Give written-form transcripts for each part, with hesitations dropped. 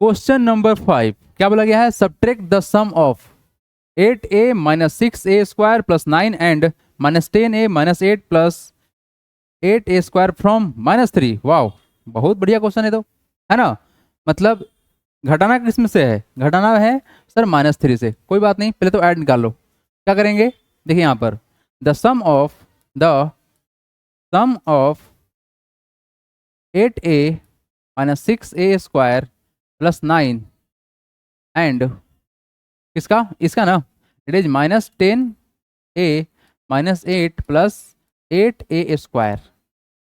Question number 5 क्या बोला गया है? Subtract the sum of 8a minus 6a square plus 9 and minus 10a minus 8 plus 8a square from minus 3। Wow, बहुत बढ़िया question है तो, है ना। मतलब घटाना किस में से है? घटाना है सर माइनस 3 से। कोई बात नहीं, पहले तो ऐड निकाल लो। क्या करेंगे? देखिए यहाँ पर the sum of 8a minus 6a square plus 9 and किसका? इसका ना। It is minus 10a minus 8 plus 8a square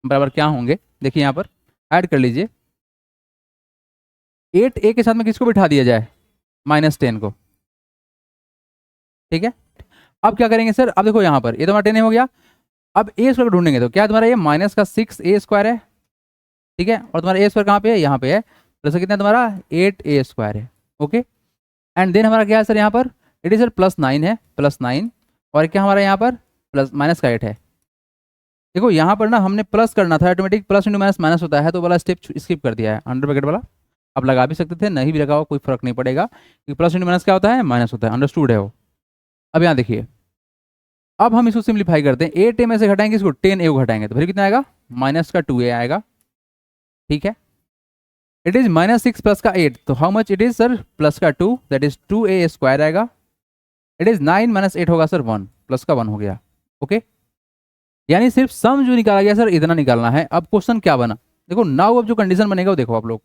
बराबर क्या होंगे? देखिए यहाँ पर ऐड कर लीजिए। 8a के साथ में किसको बिठा दिया जाए? माइनस 10 को। ठीक है, अब क्या करेंगे सर? अब देखो यहाँ पर ये तो हमारा 10 हो गया। अब ए स्क्वायर ढूंढेंगे तो क्या तुम्हारा ये माइनस का 6a स्क्वायर है, ठीक है, और तुम्हारा ए स्क्वायर कहाँ पे है? यहाँ पे है। प्लस कितना तुम्हारा 8a स्क्वायर है। ओके, एंड देन हमारा क्या है सर यहाँ पर? इट इज सर प्लस 9 है, प्लस 9, और क्या हमारा यहाँ पर प्लस माइनस का 8 है। देखो यहाँ पर ना हमने प्लस करना था, automatic plus into minus minus होता है, तो वाला स्टेप स्किप कर दिया है, अंडर ब्रैकेट वाला। अब लगा भी सकते थे, नहीं भी लगाओ कोई फर्क नहीं पड़ेगा, क्योंकि प्लस इंटू माइनस क्या होता है? माइनस होता है। अंडरस्टूड है वो। अब यहाँ देखिए, अब हम इसको सिंप्लीफाई करते हैं। 8a में से घटाएंगे इसको, 10a को घटाएंगे तो फिर कितना आएगा? माइनस का 2a आएगा। ठीक है, इट इज माइनस 6 प्लस का 8, तो how much it is sir? Plus का 2, दैट इज 2a स्क्वायर आएगा। इट इज 9 माइनस 8 होगा सर 1, प्लस का 1 हो गया। ओके, यानी सिर्फ सम जो निकाला गया सर इतना निकालना है। अब क्वेश्चन क्या बना देखो, नाउ अब जो कंडीशन बनेगा वो देखो आप लोग।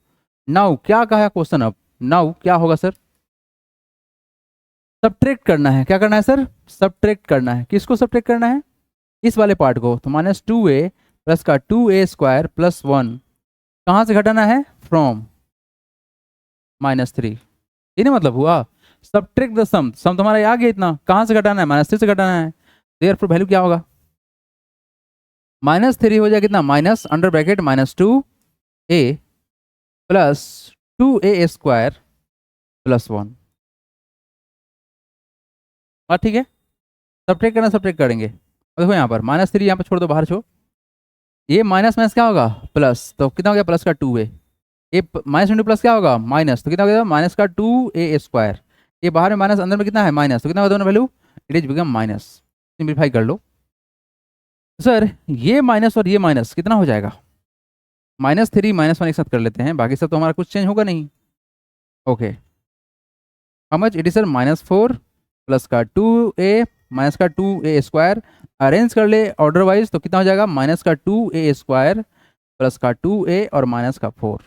नाउ क्या कहा है क्वेश्चन? अब नाउ क्या होगा सर? सब्ट्रैक्ट करना है। क्या करना है सर? सब्ट्रैक्ट करना है। किसको सब्ट्रैक्ट करना है? इस वाले पार्ट को। तो माइनस 2a प्लस का 2a स्क्वायर प्लस 1 कहाँ से घटाना है? From minus 3। ये नहीं मतलब हुआ सब्ट्रैक्ट द सम। सम तुम्हारा आ गया इतना, कहाँ से घटाना है? माइनस 3 से घटाना है। देयरफॉर वैल्यू क्या होगा? माइनस 3 हो जाएगा कितना? Minus under bracket minus 2a plus 2a square plus 1। हाँ ठीक है, सब्ट्रैक्ट करना, सब्ट्रैक्ट करेंगे। अब देखो यहाँ पर माइनस 3 यहाँ पर छोड़ दो, बाहर छोड़। ये माइनस माइनस क्या होगा? प्लस, तो कितना हो गया? प्लस का 2a। ये माइनस इंटू प्लस क्या होगा? माइनस, तो कितना हो गया? माइनस का 2a स्क्वायर। ये बाहर में माइनस, अंदर में कितना है? माइनस, तो कितना होगा दोनों value? It is become minus. Simplify कर लो सर, ये माइनस और ये माइनस कितना हो जाएगा? माइनस 3 माइनस 1 एक साथ कर लेते हैं, बाकी सब तो हमारा कुछ चेंज होगा नहीं। Okay, how much it is sir? Minus 4 plus का 2a माइनस का 2a स्क्वायर। अरेंज कर ले ऑर्डर वाइज, तो कितना हो जाएगा? माइनस का 2a स्क्वायर प्लस का 2a और माइनस का 4।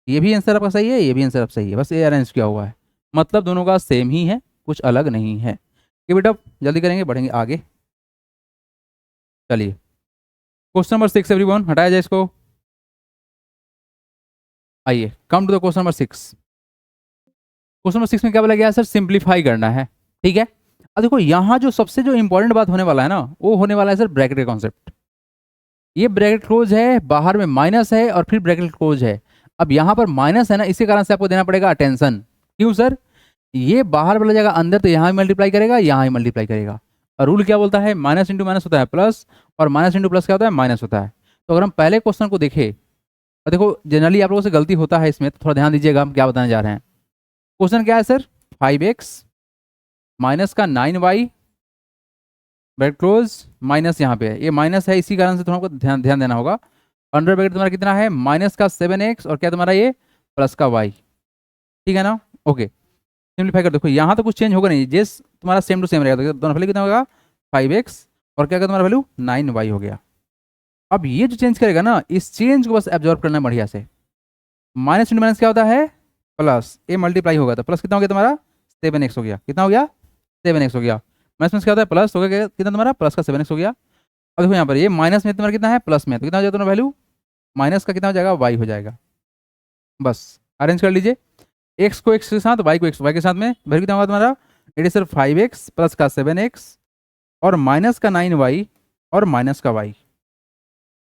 ये भी आंसर आपका सही है, ये भी आंसर आपका सही है, बस ये अरेंज किया हुआ है, मतलब दोनों का सेम ही है, कुछ अलग नहीं है। कि बेटा जल्दी करेंगे, बढ़ेंगे आगे। चलिए क्वेश्चन नंबर 6 एवरीवन, हटाया जाए इसको। आइए come to the question number 6। Question number 6 में क्या बोला गया है सर? सिंप्लीफाई करना है। ठीक है, अब देखो यहाँ जो सबसे जो इंपॉर्टेंट बात होने वाला है ना, वो होने वाला है सर ब्रैकेट का कॉन्सेप्ट। ये ब्रैकेट क्लोज है, बाहर में माइनस है और फिर ब्रैकेट क्लोज है। अब यहाँ पर माइनस है ना, इसी कारण से आपको देना पड़ेगा अटेंशन। क्यों सर? ये बाहर वाला जाएगा अंदर, तो यहाँ ही मल्टीप्लाई करेगा, यहाँ ही मल्टीप्लाई करेगा। और रूल क्या बोलता है? माइनस इंटू माइनस होता है प्लस, और माइनस इंटू प्लस क्या होता है? माइनस होता है। तो अगर हम पहले क्वेश्चन को देखें, और देखो जनरली आप लोगों से गलती होता है इसमें, तो थोड़ा ध्यान दीजिएगा हम क्या बताने जा रहे हैं। क्वेश्चन क्या है सर? 5x माइनस का 9y ब्रैकेट क्लोज, माइनस यहाँ पे है, ये माइनस है, इसी कारण से तुमको ध्यान देना होगा। अंडर ब्रैकेट तुम्हारा कितना है? माइनस का 7x और क्या तुम्हारा ये प्लस का y। ठीक है ना? ओके, सिंप्लीफाई कर देखो, यहाँ तो कुछ चेंज होगा नहीं, जिस तुम्हारा सेम टू सेम रहेगा, तो दोनों वैल्यू कितना होगा? 5x और क्या तुम्हारा वैल्यू 9y हो गया। अब ये जो चेंज करेगा ना, इस चेंज को बस एब्जॉर्ब करना है बढ़िया से। माइनस इंटू माइनस क्या होता है? प्लस, ये मल्टीप्लाई होगा तो प्लस कितना हो गया तुम्हारा? 7x हो गया। कितना हो गया? 7x हो गया। माइनस में क्या होता है? प्लस हो गया, कितना तुम्हारा? प्लस का 7x हो गया। अब देखो यहाँ पर ये माइनस में तुम्हारा कितना है? प्लस में, तो कितना हो जाएगा दोनों वैल्यू? माइनस का कितना हो जाएगा? y हो जाएगा। बस अरेंज कर लीजिए, x को x के साथ, y को y के साथ में, वैल्यू कितना होगा तुम्हारा? It is sir 5x plus का 7x और माइनस का 9y और माइनस का y।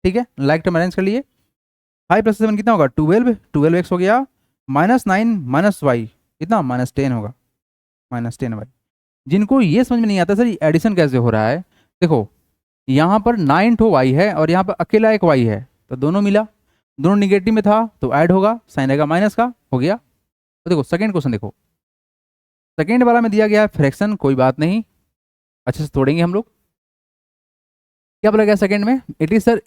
ठीक है, लाइक टर्म अरेंज कर लिए। 5 प्लस 7 कितना होगा? 12x हो गया, माइनस 9 माइनस y कितना? माइनस 10 होगा, माइनस 10y। जिनको ये समझ में नहीं आता सर एडिशन कैसे हो रहा है, देखो यहाँ पर 9 ठो y है और यहाँ पर अकेला एक y है, तो दोनों मिला। दोनों निगेटिव में था तो ऐड होगा, साइन आएगा माइनस का, हो गया। तो देखो सेकंड क्वेश्चन देखो, सेकंड वाला में दिया गया है फ्रैक्शन, कोई बात नहीं, अच्छे से तोड़ेंगे हम लोग। क्या बोला गया सेकंड में, it is sir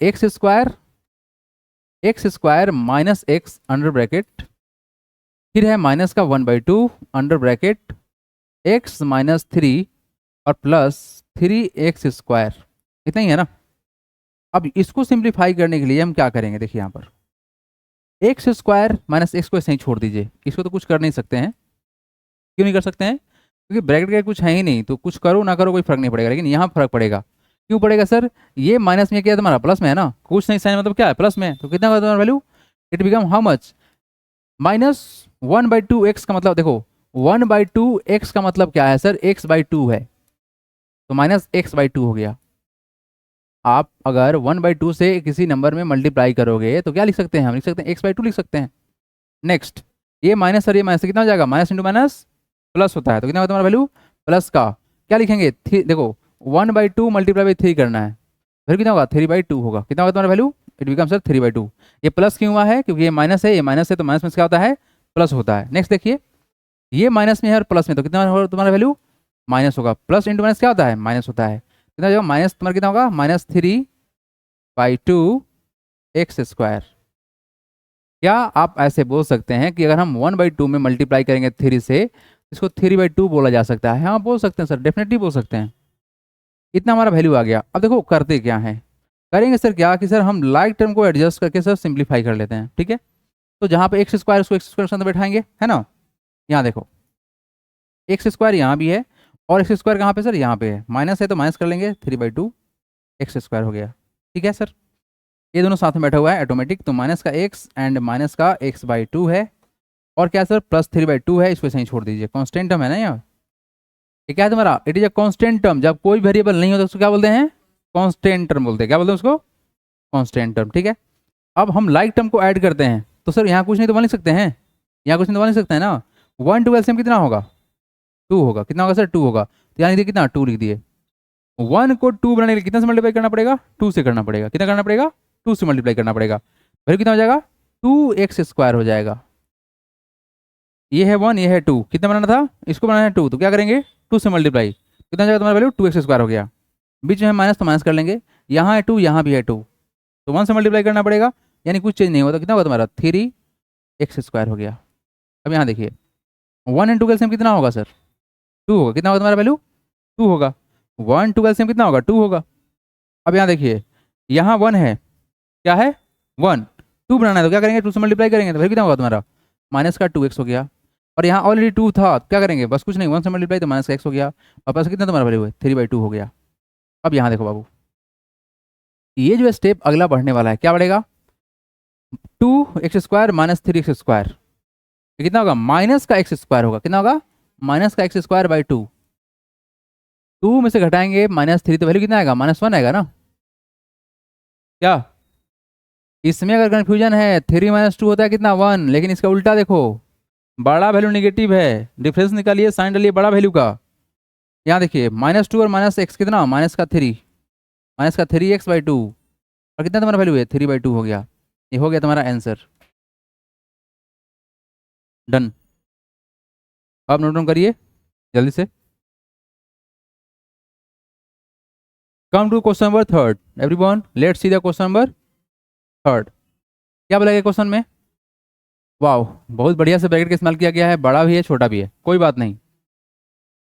x square minus x under bracket, फिर है माइनस का 1/2 अंडर ब्रैकेट एक्स माइनस 3 और प्लस 3x², इतना ही है ना। अब इसको सिंप्लीफाई करने के लिए हम क्या करेंगे, देखिए यहाँ पर x² माइनस एक्स को ऐसे ही छोड़ दीजिए, इसको तो कुछ कर नहीं सकते हैं। क्यों नहीं कर सकते हैं, क्योंकि ब्रैकेट का कुछ है ही नहीं, तो कुछ करो ना करो कोई फर्क नहीं पड़ेगा, लेकिन यहाँ फर्क पड़ेगा। क्यों पड़ेगा सर, ये माइनस में क्या है तुम्हारा, प्लस में है ना, कुछ नहीं, साइन मतलब क्या है, प्लस में, तो कितना होगा तुम्हारा value, it become how much, -1/2 x का मतलब देखो 1/2 एक्स का मतलब क्या है सर, x/2 है, तो -x/2 हो गया। आप अगर 1/2 से किसी नंबर में मल्टीप्लाई करोगे तो क्या लिख सकते हैं, हम लिख सकते हैं x/2 लिख सकते हैं। नेक्स्ट, ये माइनस और ये माइनस कितना हो जाएगा, माइनस इंटू माइनस प्लस होता है, तो कितना होगा तुम्हारा वैल्यू, प्लस का क्या लिखेंगे, देखो 1/2 मल्टीप्लाई बाई 3 करना है, फिर कितना होगा 3/2 होगा, कितना होगा तुम्हारा वैल्यू, इट बिकम सर 3/2। ये प्लस क्यों हुआ है, क्योंकि ये माइनस है, ये माइनस है, तो माइनस में क्या होता है, प्लस होता है। नेक्स्ट देखिए, ये माइनस में है और प्लस में, तो कितना होगा तुम्हारा वैल्यू, माइनस होगा, प्लस इंटू माइनस क्या होता है, माइनस होता है, कितना हो जाएगा माइनस, तुम्हारा कितना होगा -3/2 x²। क्या आप ऐसे बोल सकते हैं कि अगर हम 1/2 में मल्टीप्लाई करेंगे 3 से, इसको 3/2 बोला जा सकता है, हाँ बोल सकते हैं सर, डेफिनेटली बोल सकते हैं। इतना हमारा वैल्यू आ गया। अब देखो करते क्या है, करेंगे सर क्या कि सर हम लाइक टर्म को एडजस्ट करके सर सिंप्लीफाई कर लेते हैं, ठीक है। तो जहाँ पे x² उसको x² के अंदर बैठाएंगे, है ना। यहाँ देखो x² यहाँ भी है और x² कहाँ पे सर, यहाँ पे है, माइनस है तो माइनस कर लेंगे, 3/2 x² हो गया, ठीक है सर। ये दोनों साथ में बैठा हुआ है ऑटोमेटिक, तो माइनस का x एंड माइनस का x/2 है, और क्या सर प्लस 3/2 है, इसको सही छोड़ दीजिए, कॉन्स्टेंट टर्म है ना यहाँ। ये क्या है तुम्हारा, it is a constant term, जब कोई वेरिएबल नहीं होता उसको क्या बोलते हैं, कॉन्स्टेंट टर्म बोलते हैं, क्या बोलते हैं उसको, कॉन्स्टेंट टर्म, ठीक है। अब हम लाइक टर्म को ऐड करते हैं, तो सर यहाँ कुछ नहीं तो बन सकते हैं, यहाँ कुछ नहीं तो बन सकते हैं ना। 1 2 एलसीएम कितना होगा, 2 होगा, कितना होगा सर, 2 होगा, तो यहाँ लिख दिए कितना, 2 लिख दिए। 1 को 2 बनाने के लिए कितना से मल्टीप्लाई करना पड़ेगा, 2 से करना पड़ेगा, कितना करना पड़ेगा, 2 से मल्टीप्लाई करना पड़ेगा, फिर कितना हो जाएगा, 2x² हो जाएगा। ये है 1, ये है 2, कितना बनाना था, इसको बनाना है 2, तो क्या करेंगे 2 से मल्टीप्लाई, कितना जाएगा तुम्हारा वैल्यू, 2x² हो गया। बीच में है माइनस तो माइनस कर लेंगे, यहाँ है 2, यहाँ भी है 2, तो 1 से मल्टीप्लाई करना पड़ेगा, यानी कुछ चेंज नहीं होता, कितना होगा तुम्हारा 3x² हो गया। अब यहाँ देखिए 1 एंड 2 का एलसीएम कितना होगा सर, 2 होगा, कितना होगा तुम्हारा वैल्यू, 2 होगा, 1 2 का एलसीएम कितना होगा, 2 होगा। अब यहाँ देखिए यहाँ 1 है, क्या है 1, 2 बनाना है तो क्या करेंगे, 2 से मल्टीप्लाई करेंगे, तो फिर कितना होगा तुम्हारा माइनस का 2x हो गया, और यहाँ ऑलरेडी 2 था, तो क्या करेंगे, बस कुछ नहीं, 1 से मल्टीप्लाई तो माइनस का x हो गया, और पास कितना तुम्हारा वैल्यू है 3/2 हो गया। अब यहाँ देखो बाबू, ये जो स्टेप अगला बढ़ने वाला है, क्या बढ़ेगा, 2x² माइनस 3x², ये कितना होगा, माइनस का x² होगा, कितना होगा, माइनस का x²/2, 2 में से घटाएंगे -3 तो वैल्यू कितना आएगा, -1 आएगा ना। क्या इसमें अगर कंफ्यूजन है, 3 - 2 होता है कितना 1, लेकिन इसका उल्टा देखो, बड़ा वैल्यू निगेटिव है, डिफरेंस निकालिए, साइन डालिए बड़ा वैल्यू का। यहाँ देखिए -2 और -x कितना, -3x/2, और कितना तुम्हारा वैल्यू है 3/2 हो गया। ये हो गया तुम्हारा आंसर, डन। अब नोट डाउन करिए जल्दी से। Come to question number 3, everyone let's see the question number 3। क्या बोला गया क्वेश्चन में, वाह बहुत बढ़िया से ब्रैकेट का इस्तेमाल किया गया है, बड़ा भी है छोटा भी है, कोई बात नहीं,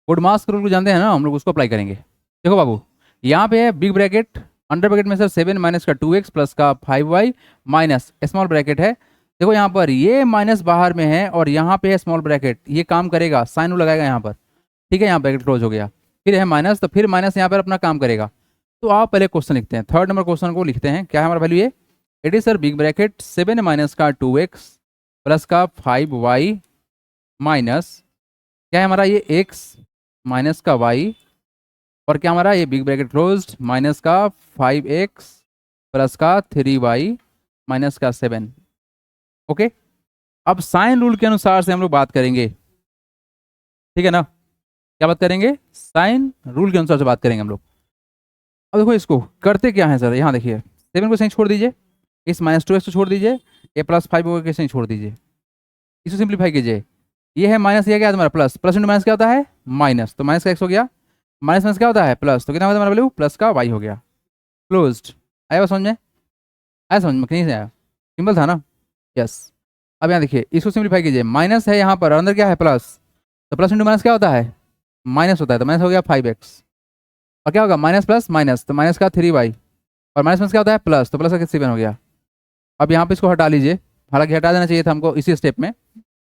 गुड मास्क रूल को जानते हैं ना, हम लोग उसको अप्लाई करेंगे। देखो बाबू, यहाँ पे है बिग ब्रैकेट, अंडर ब्रैकेट में सर 7 माइनस का 2x प्लस का 5y माइनस स्मॉल ब्रैकेट है। देखो यहाँ पर ये माइनस बाहर में है और यहाँ पे है स्मॉल ब्रैकेट, ये काम करेगा, साइन रूल लगाएगा यहाँ पर, ठीक है, यहाँ ब्रैकेट क्लोज हो गया, फिर है माइनस, तो फिर माइनस यहाँ पर अपना काम करेगा। तो आप पहले क्वेश्चन लिखते हैं, 3rd नंबर क्वेश्चन को लिखते हैं, क्या है हमारा वैल्यू ये, it is sir big bracket 7 minus का 2x प्लस का 5y माइनस क्या है हमारा ये x माइनस का y, और क्या हमारा ये बिग ब्रैकेट क्लोज्ड माइनस का 5x प्लस का 3y माइनस का 7। ओके, अब साइन रूल के अनुसार से हम लोग बात करेंगे, ठीक है ना, क्या बात करेंगे, साइन रूल के अनुसार से बात करेंगे हम लोग। अब देखो इसको करते क्या है सर, यहाँ देखिए 7 को सही छोड़ दीजिए, इस -2x को छोड़ दीजिए, ये +5 होगा, कैसे नहीं छोड़ दीजिए, इसको सिंप्लीफाई कीजिए। ये है माइनस, ये क्या है तुम्हारा प्लस, प्लस इंटू माइनस क्या होता है माइनस, तो माइनस का x हो गया, माइनस माइनस क्या होता है प्लस, तो कितना होता है हमारा वैल्यू प्लस का y हो गया। क्लोज्ड। आया बात समझ में, आया समझ में, कहीं से आया, सिंपल था ना। यस। अब यहाँ देखिए इसको सिंप्लीफाई कीजिए, माइनस है यहाँ पर और अंदर क्या है प्लस, तो प्लस इंटू माइनस क्या होता है माइनस होता है, तो माइनस हो गया 5x, और क्या होगा माइनस प्लस माइनस, तो माइनस का 3y, और माइनस माइनस क्या होता है प्लस, तो प्लस का 7 हो गया। अब यहाँ पे इसको हटा लीजिए, हालांकि हटा देना चाहिए था हमको इसी स्टेप में,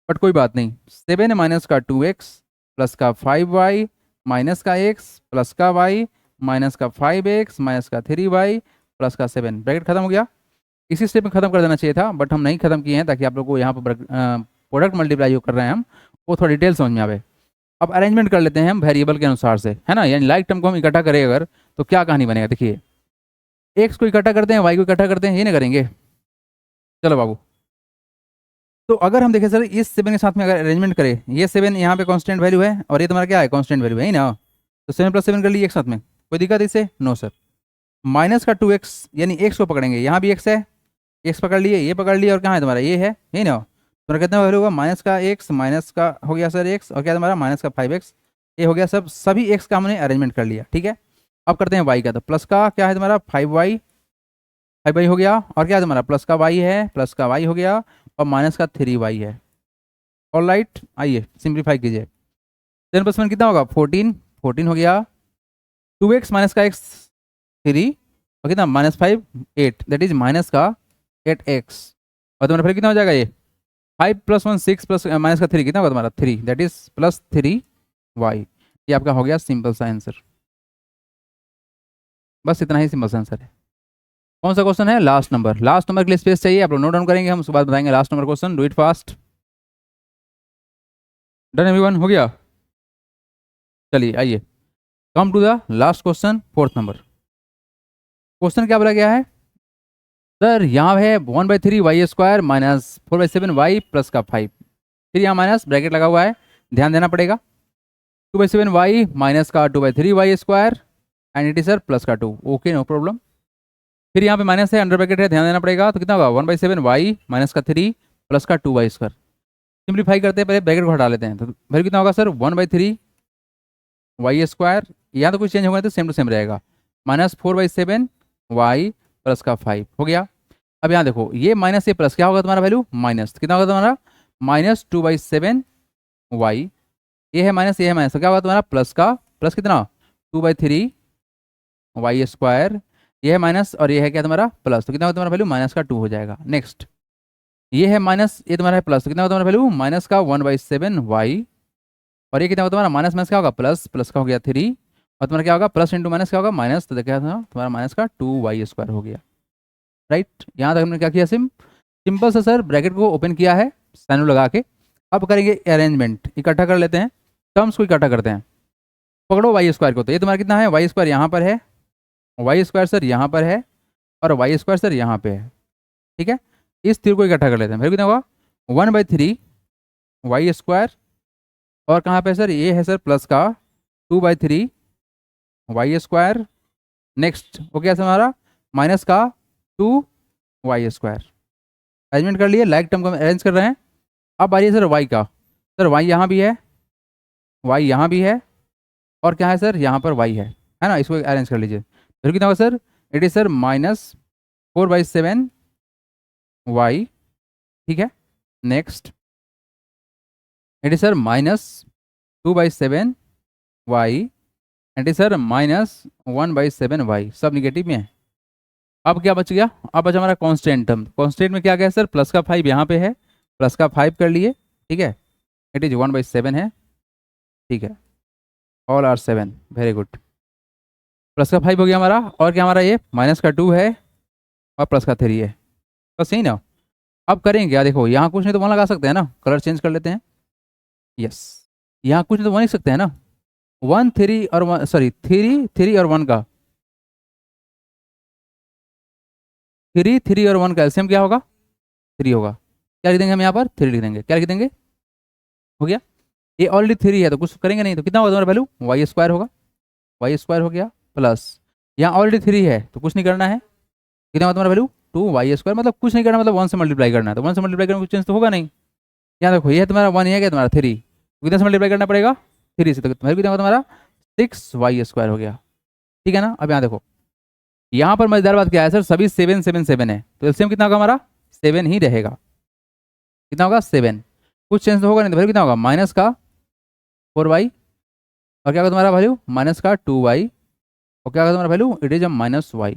बट कोई बात नहीं। 7 माइनस का 2x प्लस का 5y माइनस का x प्लस का y माइनस का 5x माइनस का 3y प्लस का 7, ब्रैकेट खत्म हो गया। इसी स्टेप में खत्म कर देना चाहिए था, बट हम नहीं खत्म किए हैं ताकि आप लोग को यहाँ पर प्रोडक्ट मल्टीप्लाई कर रहे हैं हम, वो थोड़ा डिटेल समझ में आवे। अब अरेंजमेंट कर लेते हैं हम वेरिएबल के अनुसार से, है ना, यानी लाइक टर्म को हम इकट्ठा करें अगर, तो क्या कहानी बनेगा, देखिए एक्स को इकट्ठा करते हैं, वाई को इकट्ठा करते हैं, ये ना करेंगे, चलो बाबू। तो अगर हम देखें सर इस 7 के साथ में अगर अरेंजमेंट करें, ये 7 यहाँ पे कांस्टेंट वैल्यू है और ये तुम्हारा क्या है कांस्टेंट वैल्यू है ही ना, तो 7 + 7 कर लीजिए एक साथ में, कोई दिक्कत इससे, नो सर। माइनस का 2x यानी x को पकड़ेंगे, यहाँ भी x है, x पकड़ लिए, ये पकड़ लिए, और कहाँ है तुम्हारा ये है यही ना, तुम्हारा कितना वैल्यू होगा माइनस का x माइनस का हो गया सर x, और क्या तुम्हारा माइनस का 5x, ये हो गया सब, सभी x का हमने अरेंजमेंट कर लिया, ठीक है। अब करते हैं y का, तो प्लस का क्या है तुम्हारा 5y, 5y हो गया, और क्या है तुम्हारा प्लस का y है, प्लस का y हो गया, और माइनस का 3y है। ऑल राइट, आइए सिंप्लीफाई कीजिए, 10 + 1 कितना होगा 14, 14 हो गया, 2x माइनस का x 3, और कितना -5 8, दैट इज माइनस का 8x, और तुम्हारा फिर कितना हो जाएगा ये 5 + 1 6 प्लस माइनस का 3 कितना होगा तुम्हारा 3, दैट इज +3y। ये आपका हो गया सिंपल सा आंसर, बस इतना ही सिंपल सा आंसर है। कौन सा क्वेश्चन है लास्ट नंबर, लास्ट नंबर के लिए स्पेस चाहिए, आप लोग नोट डाउन करेंगे, हम उसके बाद बताएंगे last number question, do it fast. Done everyone, हो गया, चलिए आइए come to the last question, 4th number. Question क्या बोला गया है सर, यहाँ है 1/3y² माइनस 4/7y प्लस का 5, फिर यहाँ माइनस ब्रैकेट लगा हुआ है, ध्यान देना पड़ेगा, 2/7y माइनस का 2/3y² and it is sir plus का 2, ओके नो प्रॉब्लम। फिर यहाँ पे माइनस है, अंडर ब्रैकेट है, ध्यान देना पड़ेगा, तो कितना होगा 1/7y माइनस का 3 प्लस का 2y²। सिंप्लीफाई करते हैं, पहले ब्रैकेट को हटा लेते हैं, तो फिर कितना होगा सर 1/3y², यहाँ तो कुछ चेंज होगा तो सेम टू सेम रहेगा, माइनस 4/7y प्लस का 5 हो गया। अब यहाँ देखो ये माइनस ये प्लस क्या होगा तुम्हारा वैल्यू माइनस, कितना होगा तुम्हारा -2/7y, ये है माइनस, ये है माइनस, तो क्या होगा तुम्हारा प्लस का प्लस कितना 2/3y², ये है माइनस और ये है क्या तुम्हारा प्लस, तो कितना होगा तुम्हारा वैल्यू माइनस का 2 हो जाएगा। नेक्स्ट ये है माइनस, ये तुम्हारा है प्लस, तो कितना होगा तुम्हारा वैल्यू माइनस का 1/7y, और ये कितना होगा तुम्हारा माइनस माइनस क्या होगा प्लस, प्लस का हो गया 3, और तुम्हारा क्या होगा प्लस इंटू माइनस क्या होगा माइनस, तो क्या था तुम्हारा माइनस का 2y² हो गया। राइट, यहाँ तक हमने क्या किया सिंपल सा सर ब्रैकेट को ओपन किया है साइन लगा के। अब करेंगे अरेंजमेंट, इकट्ठा कर लेते हैं, टर्म्स को इकट्ठा करते हैं, पकड़ो y² को, तो ये तुम्हारा कितना है y² यहाँ पर है, y² सर यहाँ पर है, और y² सर यहाँ पे है, ठीक है। इस तीर को इकट्ठा कर लेते हैं, फिर कितना होगा 1/3y², और कहाँ पे सर ये है सर प्लस का 2/3y², नेक्स्ट हो गया सर हमारा माइनस का 2y²। अरेंजमेंट कर लिए, लाइक टर्म को अरेंज कर रहे हैं। अब बारी है सर y का, सर y यहाँ भी है, y यहाँ भी है, और क्या है सर यहाँ पर y है ना, इसको अरेंज कर लीजिए, फिर कितना होगा sir it is sir -4/7y, ठीक है। Next it is sir -2/7y, and is sir -1/7y, सब निगेटिव में है। अब क्या बच गया, अब बचा हमारा कांस्टेंट टर्म, कांस्टेंट में क्या गया सर प्लस का 5 यहाँ पे है, प्लस का 5 कर लिए, ठीक है, इट इज 1/7 है, ठीक है, all are 7, very good, plus का 5 हो गया हमारा, और क्या हमारा ये माइनस का 2 है, और प्लस का 3 है, बस यही ना। अब करेंगे क्या, देखो यहाँ कुछ नहीं तो वहाँ लगा सकते हैं ना, कलर चेंज कर लेते हैं, यस, यहाँ कुछ नहीं तो वहाँ लिख सकते हैं ना, 1 3 और 1 सॉरी 3 3 और 1 का 3 3 और 1 का एलसीएम क्या होगा 3 होगा, क्या लिख देंगे हम यहाँ पर 3 लिख देंगे, क्या लिख देंगे, हो गया। ये ऑलरेडी 3 है तो कुछ करेंगे नहीं, तो कितना होगा तुम्हारा वैल्यू y² होगा, y² हो गया, प्लस यहाँ ऑलरेडी 3 है तो कुछ नहीं करना है, कितना होगा तुम्हारा वैल्यू टू वाई स्क्वायर, मतलब कुछ नहीं करना, मतलब 1 से मल्टीप्लाई करना है, तो 1 से मल्टीप्लाई करना कुछ चेंज तो होगा नहीं। यहाँ देखो ये तुम्हारा 1, ये क्या तुम्हारा 3, कितने से मल्टीप्लाई करना पड़ेगा 3 से, तो तुम्हारा कितना होगा तुम्हारा 6y² हो गया, ठीक है ना। अब यहाँ देखो यहाँ पर मजेदार बात क्या है सर, सभी 7 7 7 है, तो एलसीएम कितना होगा हमारा 7 ही रहेगा, कितना होगा 7, कुछ चेंज तो होगा नहीं, तो वैल्यू कितना होगा माइनस का 4y, और क्या होगा तुम्हारा वैल्यू माइनस का 2y, और क्या होगा तुम्हारा value it is a -y।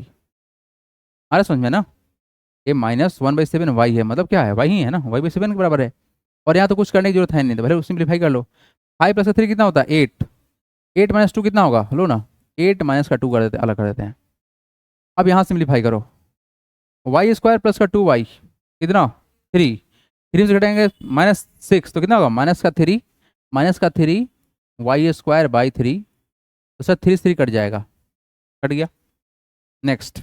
अरे समझ में ना, ये -1/7 y है, मतलब क्या है y ही है ना, y/7 के बराबर है, और यहाँ तो कुछ करने की जरूरत है नहीं, तो भले सिंप्लीफाई कर लो। 5 + 3 कितना होता है 8, 8 - 2 कितना होगा, लो ना 8 - का 2 कर देते हैं, अलग कर देते हैं। अब यहाँ सिंप्लीफाई करो, y² + का 2y कितना 3, 3 से घटाएंगे -6, तो कितना होगा माइनस का 3 y²/3, तो सर 3 से 3 कट जाएगा, कट गया। नेक्स्ट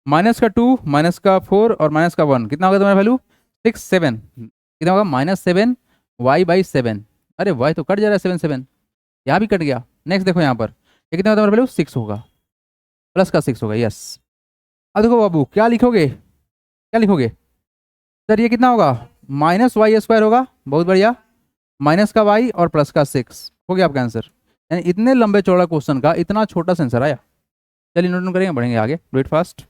-2 -4 और -1 कितना होगा तुम्हारा वैल्यू 6 7, कितना होगा -7 y/7, अरे y तो कट जा रहा है 7 7, यहाँ भी कट गया। नेक्स्ट देखो यहाँ पर ये कितना होगा तुम्हारा वैल्यू 6 होगा, प्लस का 6 होगा, यस। अब देखो बाबू क्या लिखोगे, क्या लिखोगे सर, ये कितना होगा -y² होगा, बहुत बढ़िया, माइनस का y और प्लस का 6 हो गया आपका आंसर। यानी इतने लंबे चौड़ा क्वेश्चन का इतना छोटा सा आंसर आया। चलिए नोट करेंगे, बढ़ेंगे आगे, डू इट फास्ट।